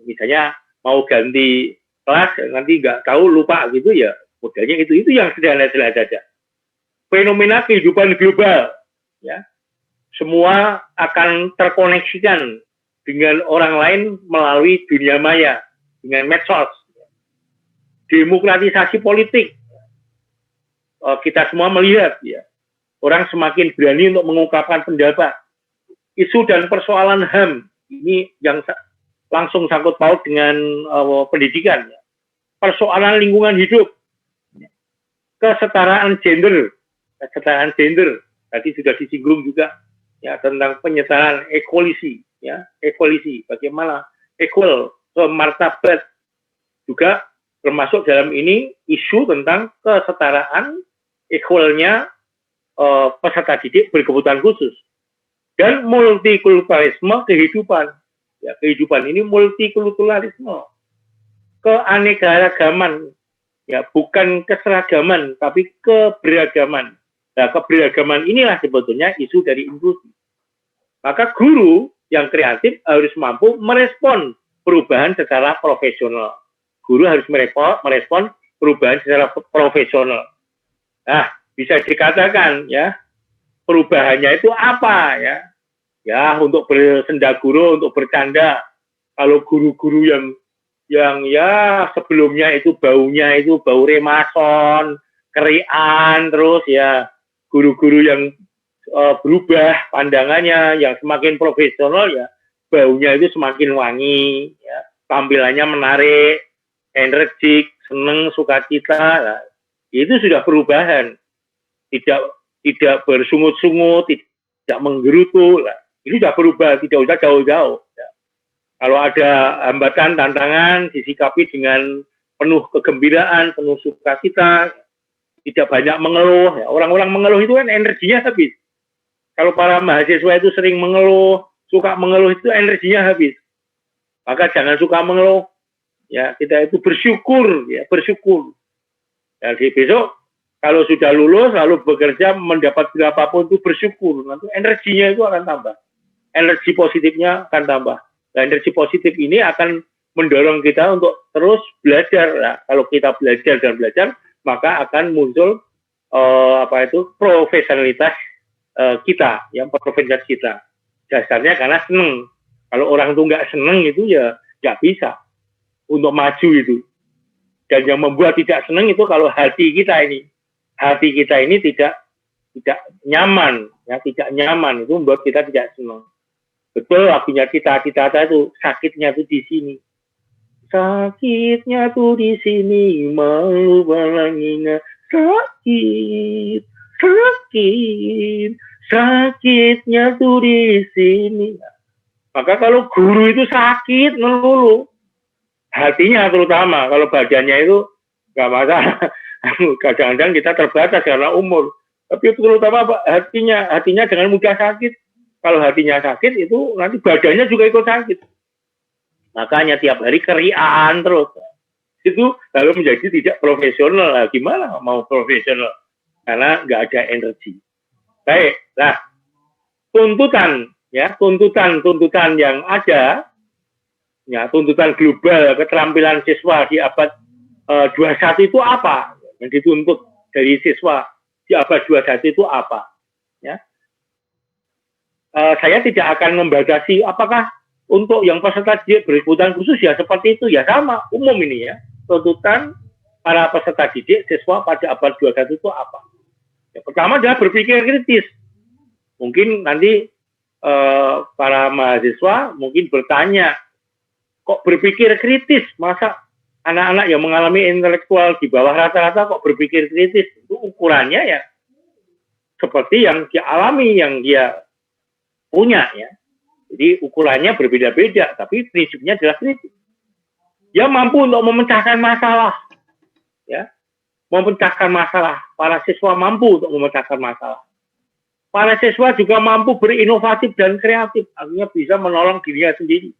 misalnya mau ganti kelas nanti nggak tahu lupa gitu ya, modelnya itu yang sederhana-sederhana saja. Fenomena kehidupan global, ya, semua akan terkoneksikan dengan orang lain melalui dunia maya, dengan medsos. Demokratisasi politik, kita semua melihat, ya, orang semakin berani untuk mengungkapkan pendapat. Isu dan persoalan HAM ini yang langsung sangkut paut dengan pendidikan, ya. Persoalan lingkungan hidup, kesetaraan gender tadi sudah disinggung juga, ya, tentang penyetaraan equality, ya, equality, bagaimana equal, martabat, juga termasuk dalam ini isu tentang kesetaraan equalnya peserta didik berkebutuhan khusus, dan multikulturalisme kehidupan, ya, kehidupan ini multikulturalisme, keanekaragaman, ya, bukan keseragaman tapi keberagaman. Nah, keberagaman inilah sebetulnya isu dari inklusi. Maka guru yang kreatif harus mampu merespon perubahan secara profesional. Guru harus merespon perubahan secara profesional. Nah, bisa dikatakan, ya, perubahannya itu apa, ya? Ya, untuk bersendaguru, untuk bercanda. Kalau guru-guru yang ya sebelumnya itu baunya itu bau remason, kerian, terus ya guru-guru yang berubah pandangannya, yang semakin profesional, ya, baunya itu semakin wangi, ya, tampilannya menarik, energik, seneng, sukacita, nah, itu sudah perubahan, tidak bersungut-sungut, tidak menggerutu, nah, ini sudah berubah, tidak usah jauh-jauh. Ya. Kalau ada hambatan, tantangan, disikapi dengan penuh kegembiraan, penuh sukacita, tidak banyak mengeluh. Ya. Orang-orang mengeluh itu kan energinya habis. Kalau para mahasiswa itu sering mengeluh, suka mengeluh, itu energinya habis. Maka jangan suka mengeluh. Ya, kita itu bersyukur, ya, bersyukur. Jadi besok kalau sudah lulus lalu bekerja mendapat berapapun itu bersyukur. Nanti energinya itu akan tambah. Energi positifnya akan tambah. Nah, energi positif ini akan mendorong kita untuk terus belajar. Nah, kalau kita belajar dan belajar, maka akan muncul profesionalitas kita, yang profesionalitas kita. Dasarnya karena seneng. Kalau orang itu nggak seneng itu ya nggak bisa untuk maju itu. Dan yang membuat tidak seneng itu kalau hati kita ini tidak nyaman, ya, tidak nyaman, itu membuat kita tidak senang. Betul, lagunya cita-cita itu sakitnya tuh di sini. Sakitnya tuh di sini, malu balanginya, sakit, sakitnya tuh di sini. Maka kalau guru itu sakit melulu, hatinya terutama, kalau badannya itu nggak masalah. Kadang-kadang kita terbatas karena umur. Tapi terutama hatinya jangan mudah sakit. Kalau hatinya sakit itu nanti badannya juga ikut sakit. Makanya tiap hari keriaan terus. Itu lalu menjadi tidak profesional. Nah, gimana mau profesional? Karena nggak ada energi. Baik, nah tuntutan yang ada, ya, tuntutan global keterampilan siswa di abad 21 itu apa? Yang dituntut dari siswa di abad 21 itu apa? Ya. Saya tidak akan membatasi apakah untuk yang peserta didik berkebutuhan khusus ya seperti itu, ya sama, umum ini, ya. Tuntutan para peserta didik siswa pada abad 21 itu apa? Yang pertama adalah berpikir kritis. Mungkin nanti para mahasiswa mungkin bertanya, kok berpikir kritis? Masa anak-anak yang mengalami intelektual di bawah rata-rata kok berpikir kritis? Itu ukurannya ya seperti yang dia alami, yang dia punya, ya. Jadi ukurannya berbeda-beda, tapi prinsipnya adalah kritis. Dia mampu untuk memecahkan masalah, ya, memecahkan masalah. Para siswa mampu untuk memecahkan masalah. Para siswa juga mampu berinovatif dan kreatif, artinya bisa menolong dirinya sendiri.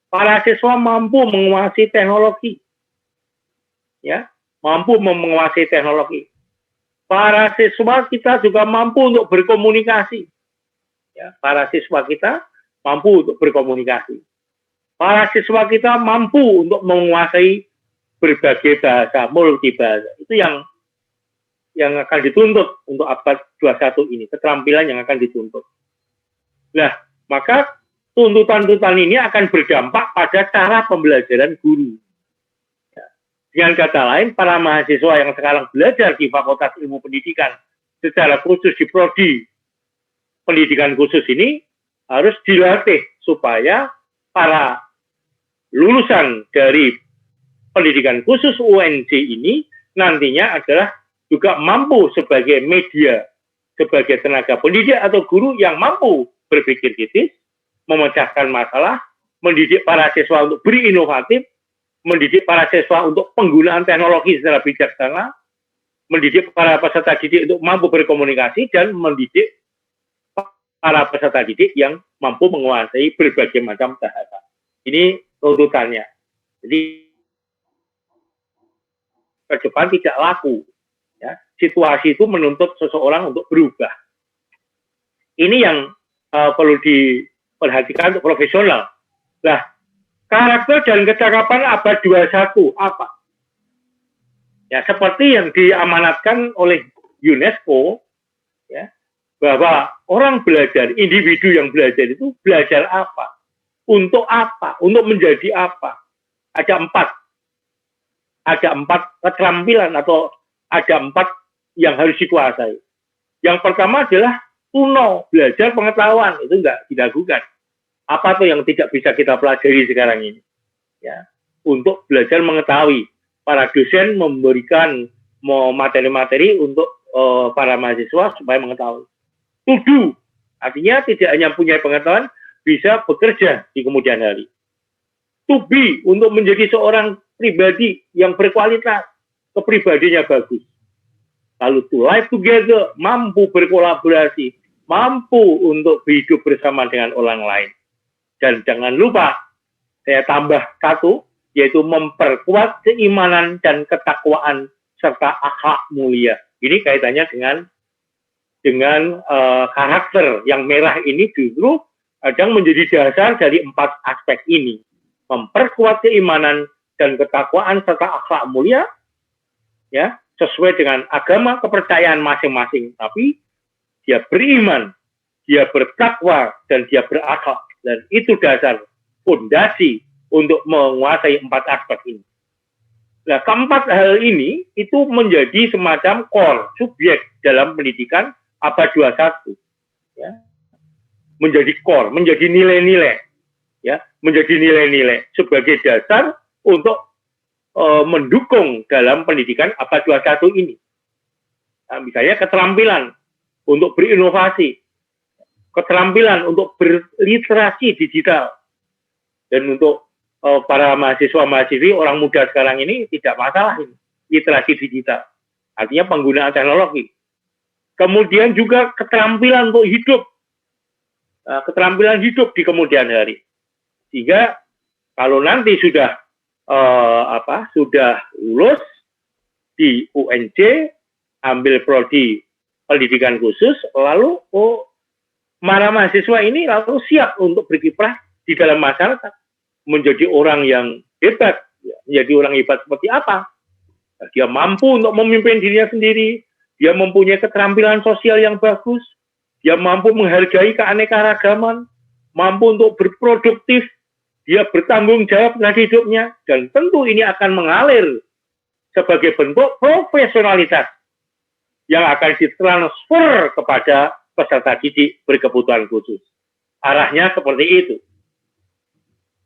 Para siswa mampu menguasai teknologi, ya, mampu menguasai teknologi. Para siswa kita juga mampu untuk berkomunikasi, ya, para siswa kita mampu untuk berkomunikasi. para siswa kita mampu untuk menguasai berbagai bahasa, multibahasa. Itu yang akan dituntut untuk abad 21 ini, keterampilan yang akan dituntut. Nah, maka tuntutan-tuntutan ini akan berdampak pada cara pembelajaran guru. Dengan kata lain, para mahasiswa yang sekarang belajar di Fakultas Ilmu Pendidikan secara khusus di Prodi Pendidikan Khusus ini harus dilatih supaya para lulusan dari pendidikan khusus UNJ ini nantinya adalah juga mampu sebagai media, sebagai tenaga pendidik atau guru yang mampu berpikir kritis, memecahkan masalah, mendidik para siswa untuk berinovatif, mendidik para siswa untuk penggunaan teknologi secara bijaksana, mendidik para peserta didik untuk mampu berkomunikasi, dan mendidik para peserta didik yang mampu menguasai berbagai macam bahasa. Ini tuntutannya. Jadi ke depan tidak laku. Ya. Situasi itu menuntut seseorang untuk berubah. Ini yang perlu diperhatikan untuk profesional. Nah, karakter dan kecakapan abad 21 apa? Ya, seperti yang diamanatkan oleh UNESCO, ya, bahwa orang belajar, individu yang belajar itu belajar apa? Untuk apa? Untuk menjadi apa? Ada empat keterampilan atau ada 4 yang harus dikuasai. Yang pertama adalah kuno, belajar pengetahuan, itu enggak diragukan. Apa tuh yang tidak bisa kita pelajari sekarang ini? Ya, untuk belajar mengetahui. Para dosen memberikan materi-materi untuk para mahasiswa supaya mengetahui. To do, artinya tidak hanya punya pengetahuan, bisa bekerja di kemudian hari. To be, untuk menjadi seorang pribadi yang berkualitas, kepribadiannya bagus. Lalu to live together, mampu berkolaborasi, mampu untuk hidup bersama dengan orang lain. Dan jangan lupa, saya tambah 1, yaitu memperkuat keimanan dan ketakwaan serta akhlak mulia. Ini kaitannya dengan karakter yang merah ini justru kadang menjadi dasar dari 4 aspek ini. Memperkuat keimanan dan ketakwaan serta akhlak mulia, ya, sesuai dengan agama kepercayaan masing-masing. Tapi dia beriman, dia bertakwa, dan dia berakhlak. Dan itu dasar fondasi untuk menguasai 4 aspek ini. Nah, keempat hal ini itu menjadi semacam core, subjek dalam pendidikan abad 21. Ya. Menjadi core, menjadi nilai-nilai. Ya, menjadi nilai-nilai sebagai dasar untuk mendukung dalam pendidikan abad 21 ini. Nah, misalnya keterampilan untuk berinovasi, keterampilan untuk berliterasi digital, dan untuk para mahasiswa-mahasiswi, orang muda sekarang ini tidak masalah ini, literasi digital, artinya penggunaan teknologi. Kemudian juga keterampilan untuk hidup, keterampilan hidup di kemudian hari. Sehingga kalau nanti sudah lulus di UNJ, ambil prodi pendidikan khusus, lalu para mahasiswa ini lalu siap untuk berkiprah di dalam masyarakat, menjadi orang yang hebat. Menjadi orang hebat seperti apa? Dia mampu untuk memimpin dirinya sendiri, dia mempunyai keterampilan sosial yang bagus, dia mampu menghargai keanekaragaman, mampu untuk berproduktif, dia bertanggung jawab dengan hidupnya, dan tentu ini akan mengalir sebagai bentuk profesionalitas yang akan ditransfer kepada peserta didik berkebutuhan khusus. Arahnya seperti itu.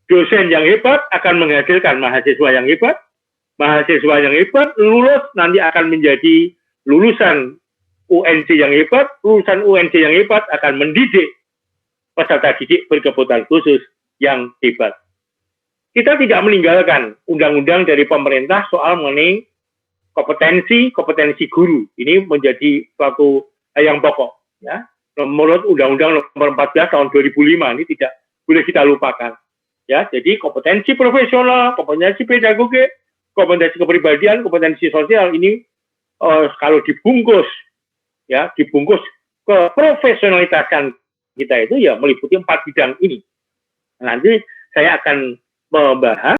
Dosen yang hebat akan menghasilkan mahasiswa yang hebat, mahasiswa yang hebat lulus nanti akan menjadi lulusan UNJ yang hebat, lulusan UNJ yang hebat akan mendidik peserta didik berkebutuhan khusus yang hebat. Kita tidak meninggalkan undang-undang dari pemerintah soal mengenai kompetensi guru. Ini menjadi suatu yang pokok. Ya. Menurut Undang-Undang Nomor 14 tahun 2005 ini tidak boleh kita lupakan. Ya, jadi kompetensi profesional, kompetensi pedagogi, kompetensi kepribadian, kompetensi sosial ini kalau dibungkus ke profesionalitasan kita itu ya meliputi 4 bidang ini. Nanti saya akan membahas